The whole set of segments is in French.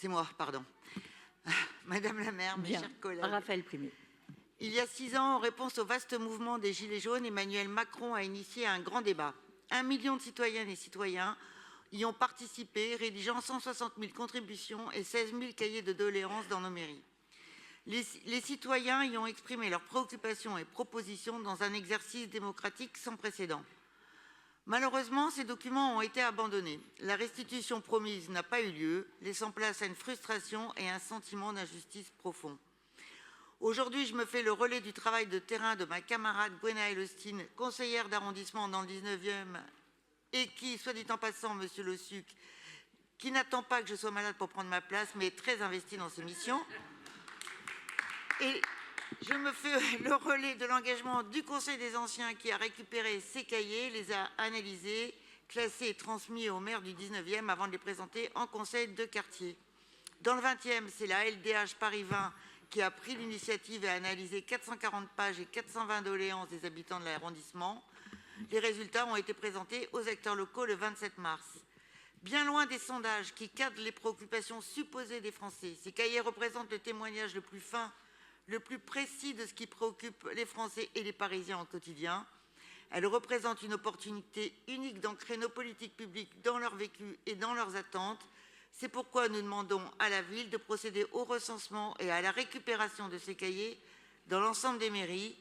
C'est moi, pardon. Madame la maire, mes Bien. chers collègues. Raphaël Primet. Il y a 6 ans, en réponse au vaste mouvement des Gilets jaunes, Emmanuel Macron a initié un grand débat. 1 million de citoyennes et citoyens y ont participé, rédigeant 160 000 contributions et 16 000 cahiers de doléances dans nos mairies. Les citoyens y ont exprimé leurs préoccupations et propositions dans un exercice démocratique sans précédent. Malheureusement, ces documents ont été abandonnés. La restitution promise n'a pas eu lieu, laissant place à une frustration et un sentiment d'injustice profond. Aujourd'hui, je me fais le relais du travail de terrain de ma camarade Gwenaëlle Austin, conseillère d'arrondissement dans le 19e, et qui, soit dit en passant, monsieur Le Suc, qui n'attend pas que je sois malade pour prendre ma place, mais est très investi dans ses missions. Et je me fais le relais de l'engagement du Conseil des anciens qui a récupéré ces cahiers, les a analysés, classés et transmis au maire du 19e avant de les présenter en conseil de quartier. Dans le 20e, c'est la LDH Paris 20 qui a pris l'initiative et a analysé 440 pages et 420 doléances des habitants de l'arrondissement. Les résultats ont été présentés aux acteurs locaux le 27 mars. Bien loin des sondages qui cadrent les préoccupations supposées des Français, ces cahiers représentent le témoignage le plus fin, le plus précis de ce qui préoccupe les Français et les Parisiens au quotidien. Elles représentent une opportunité unique d'ancrer nos politiques publiques dans leur vécu et dans leurs attentes. C'est pourquoi nous demandons à la ville de procéder au recensement et à la récupération de ces cahiers dans l'ensemble des mairies.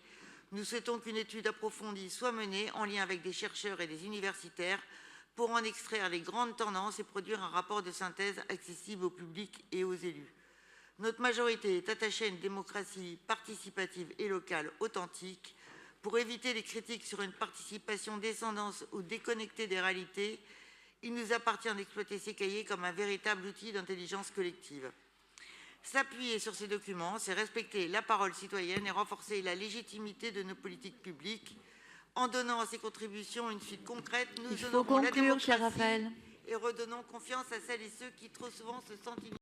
Nous souhaitons qu'une étude approfondie soit menée en lien avec des chercheurs et des universitaires pour en extraire les grandes tendances et produire un rapport de synthèse accessible au public et aux élus. Notre majorité est attachée à une démocratie participative et locale authentique. Pour éviter les critiques sur une participation descendante ou déconnectée des réalités, il nous appartient d'exploiter ces cahiers comme un véritable outil d'intelligence collective. S'appuyer sur ces documents, c'est respecter la parole citoyenne et renforcer la légitimité de nos politiques publiques. En donnant à ces contributions une suite concrète, nous honorons la démocratie et redonnons confiance à celles et ceux qui trop souvent se sentent ignorés.